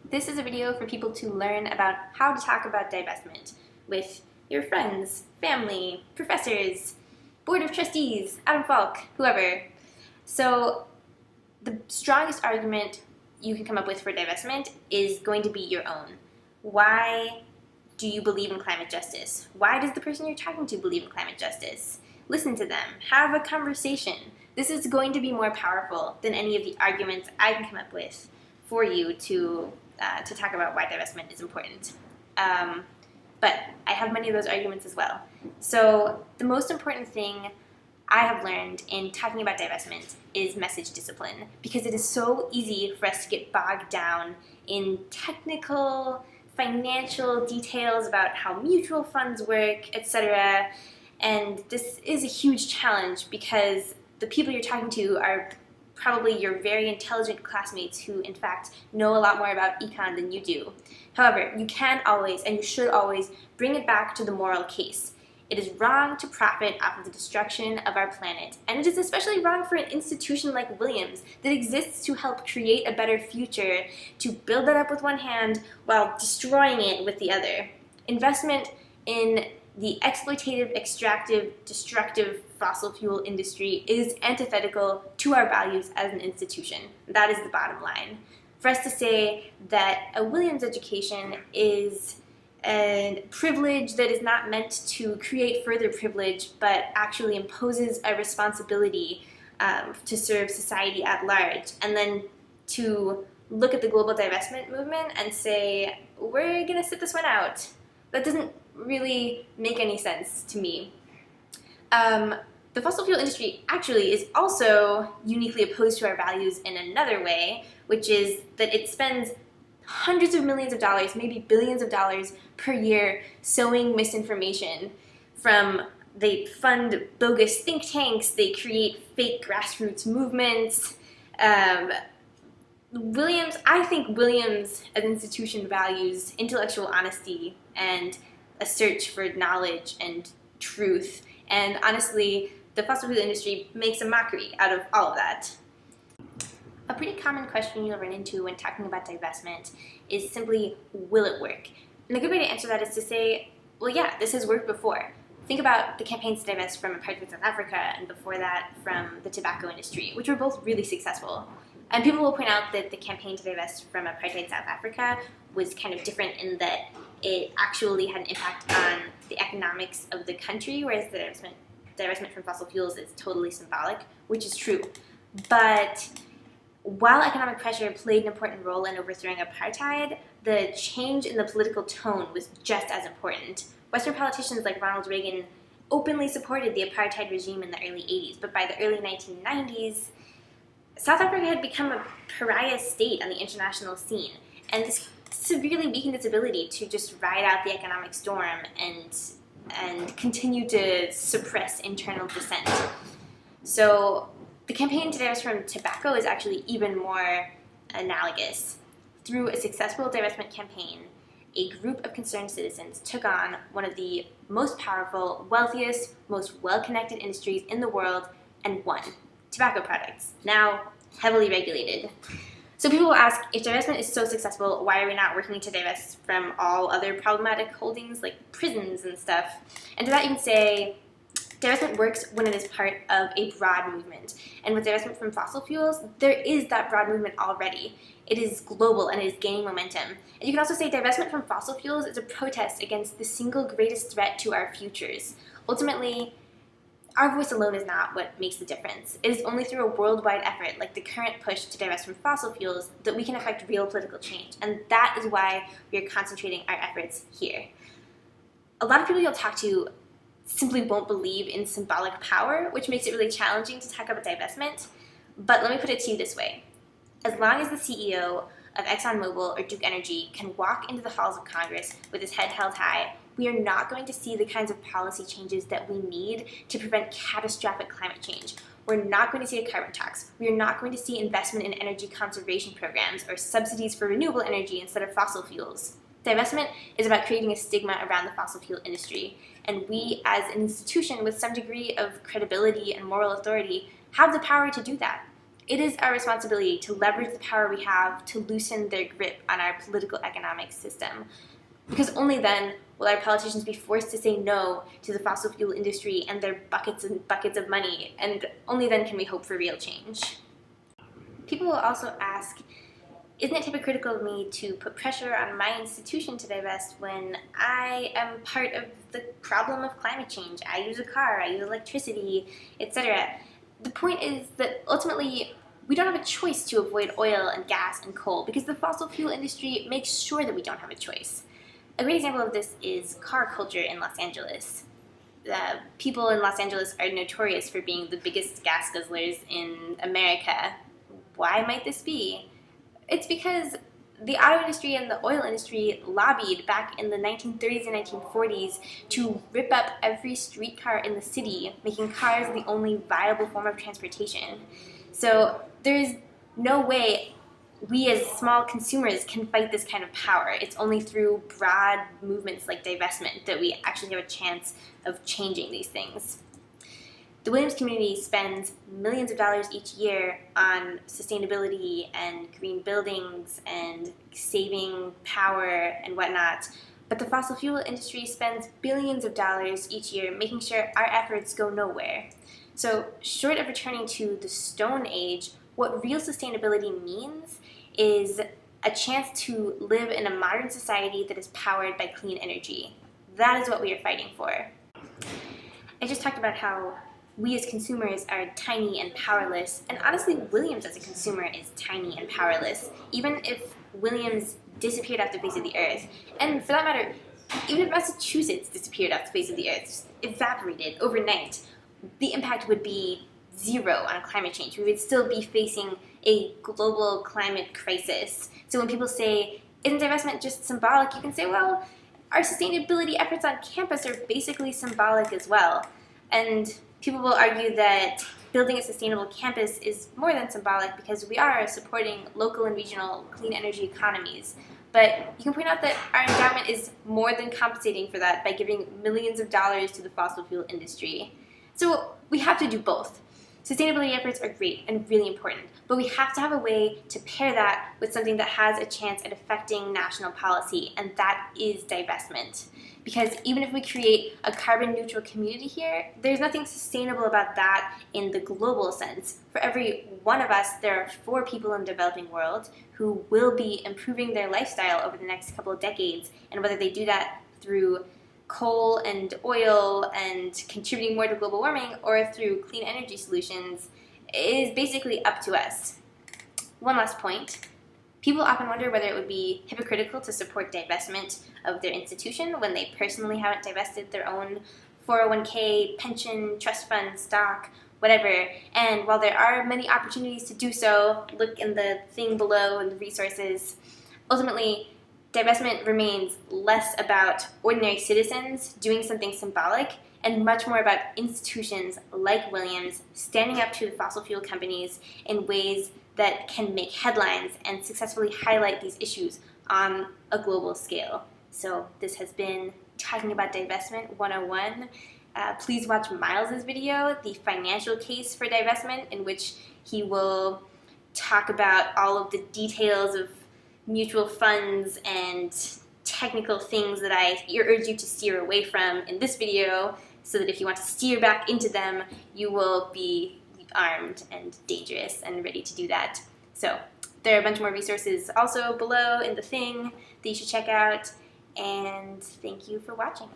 This is a video for people to learn about how to talk about divestment with your friends, family, professors, board of trustees, Adam Falk, whoever. So the strongest argument you can come up with for divestment is going to be your own. Why do you believe in climate justice? Why does the person you're talking to believe in climate justice? Listen to them. Have a conversation. This is going to be more powerful than any of the arguments I can come up with for you to talk about why divestment is important. But I have many of those arguments as well. So the most important thing I have learned in talking about divestment is message discipline, because it is so easy for us to get bogged down in technical, financial details about how mutual funds work, etc. And this is a huge challenge because the people you're talking to are probably your very intelligent classmates who, in fact, know a lot more about econ than you do. However, you can always, and you should always, bring it back to the moral case. It is wrong to profit off of the destruction of our planet, and it is especially wrong for an institution like Williams that exists to help create a better future, to build that up with one hand while destroying it with the other. Investment in the exploitative, extractive, destructive fossil fuel industry is antithetical to our values as an institution. That is the bottom line. For us to say that a Williams education is a privilege that is not meant to create further privilege, but actually imposes a responsibility to serve society at large, and then to look at the global divestment movement and say, we're going to sit this one out. That doesn't really make any sense to me. The fossil fuel industry actually is also uniquely opposed to our values in another way, which is that it spends hundreds of millions of dollars, maybe billions of dollars per year sowing misinformation. They fund bogus think tanks, they create fake grassroots movements. I think Williams as an institution values intellectual honesty and a search for knowledge and truth. And honestly, the fossil fuel industry makes a mockery out of all of that. A pretty common question you'll run into when talking about divestment is simply, will it work? And a good way to answer that is to say, well, yeah, this has worked before. Think about the campaigns to divest from apartheid South Africa and before that from the tobacco industry, which were both really successful. And people will point out that the campaign to divest from apartheid South Africa was kind of different in that it actually had an impact on the economics of the country, whereas the divestment from fossil fuels is totally symbolic, which is true. But while economic pressure played an important role in overthrowing apartheid, the change in the political tone was just as important. Western politicians like Ronald Reagan openly supported the apartheid regime in the early 80s, but by the early 1990s, South Africa had become a pariah state on the international scene, and this severely weakened its ability to just ride out the economic storm and continue to suppress internal dissent. So the campaign to divest from tobacco is actually even more analogous. Through a successful divestment campaign, a group of concerned citizens took on one of the most powerful, wealthiest, most well-connected industries in the world and won. Tobacco products, now heavily regulated. So people will ask, if divestment is so successful, why are we not working to divest from all other problematic holdings like prisons and stuff? And to that you can say, divestment works when it is part of a broad movement. And with divestment from fossil fuels, there is that broad movement already. It is global and it is gaining momentum. And you can also say divestment from fossil fuels is a protest against the single greatest threat to our futures. Ultimately, our voice alone is not what makes the difference. It is only through a worldwide effort, like the current push to divest from fossil fuels, that we can affect real political change. And that is why we are concentrating our efforts here. A lot of people you'll talk to simply won't believe in symbolic power, which makes it really challenging to talk about divestment. But let me put it to you this way. As long as the CEO of ExxonMobil or Duke Energy can walk into the halls of Congress with his head held high, we are not going to see the kinds of policy changes that we need to prevent catastrophic climate change. We're not going to see a carbon tax. We are not going to see investment in energy conservation programs or subsidies for renewable energy instead of fossil fuels. Divestment is about creating a stigma around the fossil fuel industry, and we as an institution with some degree of credibility and moral authority have the power to do that. It is our responsibility to leverage the power we have to loosen their grip on our political economic system, because only then will our politicians be forced to say no to the fossil fuel industry and their buckets and buckets of money, and only then can we hope for real change. People will also ask, isn't it hypocritical of me to put pressure on my institution to divest when I am part of the problem of climate change? I use a car, I use electricity, etc. The point is that ultimately we don't have a choice to avoid oil and gas and coal because the fossil fuel industry makes sure that we don't have a choice. A great example of this is car culture in Los Angeles. People in Los Angeles are notorious for being the biggest gas guzzlers in America. Why might this be? It's because the auto industry and the oil industry lobbied back in the 1930s and 1940s to rip up every streetcar in the city, making cars the only viable form of transportation. So there's no way we as small consumers can fight this kind of power. It's only through broad movements like divestment that we actually have a chance of changing these things. The Williams community spends millions of dollars each year on sustainability and green buildings and saving power and whatnot, but the fossil fuel industry spends billions of dollars each year making sure our efforts go nowhere. So short of returning to the Stone Age, what real sustainability means is a chance to live in a modern society that is powered by clean energy. That is what we are fighting for. I just talked about how we as consumers are tiny and powerless, and honestly, Williams as a consumer is tiny and powerless, even if Williams disappeared off the face of the earth. And for that matter, even if Massachusetts disappeared off the face of the earth, just evaporated overnight, the impact would be zero on climate change. We would still be facing a global climate crisis. So when people say, isn't divestment just symbolic? You can say, well, our sustainability efforts on campus are basically symbolic as well. And people will argue that building a sustainable campus is more than symbolic because we are supporting local and regional clean energy economies. But you can point out that our endowment is more than compensating for that by giving millions of dollars to the fossil fuel industry. So we have to do both. Sustainability efforts are great and really important, but we have to have a way to pair that with something that has a chance at affecting national policy, and that is divestment. Because even if we create a carbon neutral community here, there's nothing sustainable about that in the global sense. For every one of us, there are 4 people in the developing world who will be improving their lifestyle over the next couple of decades, and whether they do that through coal and oil and contributing more to global warming or through clean energy solutions is basically up to us. One last point. People often wonder whether it would be hypocritical to support divestment of their institution when they personally haven't divested their own 401k, pension, trust fund, stock, whatever. And while there are many opportunities to do so, look in the thing below in the resources, ultimately divestment remains less about ordinary citizens doing something symbolic and much more about institutions like Williams standing up to the fossil fuel companies in ways that can make headlines and successfully highlight these issues on a global scale. So this has been Talking About Divestment 101. Please watch Miles's video, The Financial Case for Divestment, in which he will talk about all of the details of mutual funds and technical things that I urge you to steer away from in this video, so that if you want to steer back into them, you will be armed and dangerous and ready to do that. So there are a bunch more resources also below in the thing that you should check out, and thank you for watching.